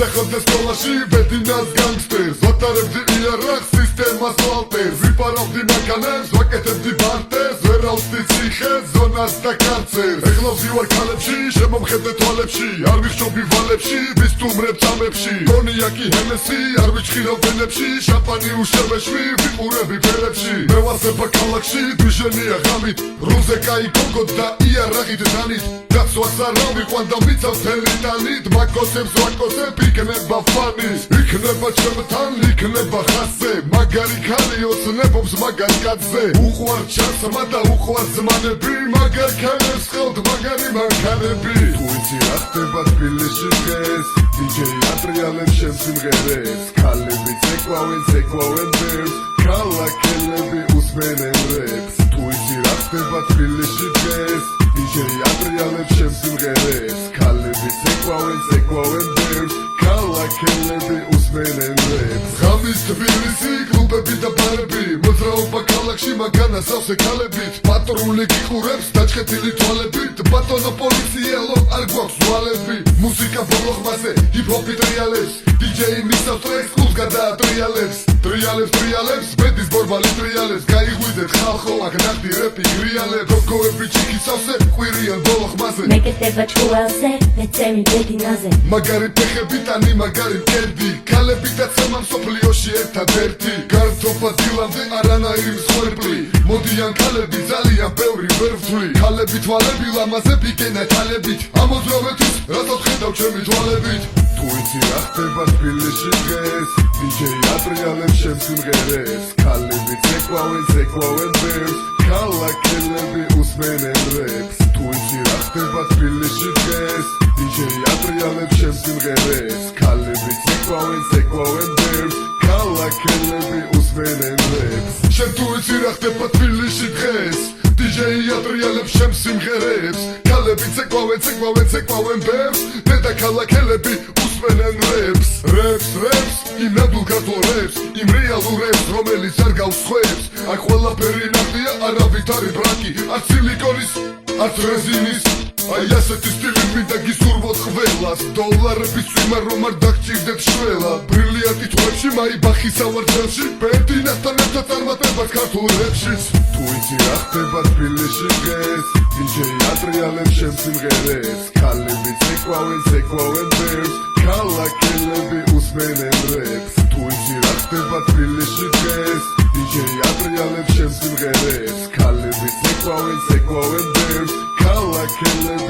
ვისახავდა სკოლაში ბედინას განგსტერს ვატარებდი იარაღს სისტემას ვალტერს ვიპარავდი მანქანებს ვაკეთებდი ბარტერს ვერავსდი ციხეს ზონას და კარცერს ეხლა ვზივარ ქალებში შემომხედე თვალებში არ ვიხშობი ვალებში ვისტუმრებ წამებში კონიაკი ჰენესი არ ვიჩხირავ ველებში შამპანი უშევეშვი ვიყურები ფერებში მე ვასება ქალაქში დვიჟენია ღამით რუზე კაი გოგოთ და იარაღით დანით დაცვას არ ვიყვან და ვიცავ თელიტანით მაკოსებს ვაკოსებ იქნება ფანის იქნება ჩემთან იქნება ხასზე მაგარი ქალი ოცნებობს მაგარ კაცზე უყვარ ჩასმა და უყვარ ზმანები მაგარ ქალებს ხავთ მაგარი მანქანები თუ იცი რა ხდება თბილისში დღეს დიჯეი ატრიალებს შენ სიმღერებს ქალები ცეკვავენ ბერს ქალაქელები უსმენენ რეპს თუ იცი რა ხდება თბილისში დღეს დიჯეი ატრიალებს შენ სიმღერებს ქალები ცეკვავენ ბერს ქალაქელები უსმენენ რეპს ღამის თბილისი კლუბები და ბარები მოძრაობა ქალაქში მაგანა სავსე ქალებით პატრული გიყურებს დაჭხეთილი თვალებით ბატონო პოლიციელო არ გვაქვს ვალები მუსიკა ბოლო ხმაზე ჰიპ-ჰოპი ტრიალებს დიჯეი მისავს ტრეკს კლუბს ტრიალებს ბედის ბორბალი ტრიალებს გაიღვიძეთ ხალხო აქ ნახდი რეპი გრიალებს გოგოები ჩიქი სავსე ყვირიან ბოლო ხმაზე მეკეთება ჭკუელზე მეცემი ბედინაზე მაგარი ფეხები ტანი მაგარი მკერდი ქალები და ცემა მსოფლიოში ერთადერთი გართობა დილამდე არანაირი მსხვერპლი მოდიან ქალები ძალიან ბევრი ვერ ვთვლი ქალები თვალები ლამაზე პიკენა თალებით ამოძრავეთ რატო ხედავ ჩემი თვალებით თუ იცი რა ხდება თბილისში დღეს დიჯეი ატრიალებს შენ სიმღერებს ქალები ცეკვავენ ბერს ქალაქელები უსმენენ რეპს თუ იცი რა ხდება თბილისში დღეს დიჯეი ატრიალებს შენ სიმღერებს ქალები ცეკვავენ ბერს ქალაქელები უსმენენ რეპს შენ თუ იცი რა ხდება თბილისში დღეს დიჯეი ატრიალებს შენ სიმღერებს ქალები ცეკვავენ ბერს დედაქალაქელები უსმენენ რეპს იმ ნამდვილ ქართულ რეპს იმ რეალურ რეპს რომელიც არ გავსხვევს აქ ყველაფერი ნახდია არავით არის ბრაკი არც სილიკონის არც რეზინის აი ასეთი სტილი მინდა გისურვოთ ყველას დოლარების წვიმა რომ არ დაგჭირდეთ შველა ბრილიანტი თვალებში მაიბახი სავარძელში ბედინასთან ერთად წარმატებას ქართულ რეპშიც თუ იცი რა ხდება თბილისში დღეს დიჯეი ატრიალებს შენ სიმღერებს ქალები ცეკვავენ ბერს ქალაქელები უსმენენ რეპს თუ იცი რა ხდება თბილისში დღეს დიჯეი ატრიალებს შენ სიმღერებს ქალები ცეკვავენ ბერს ქალაქელები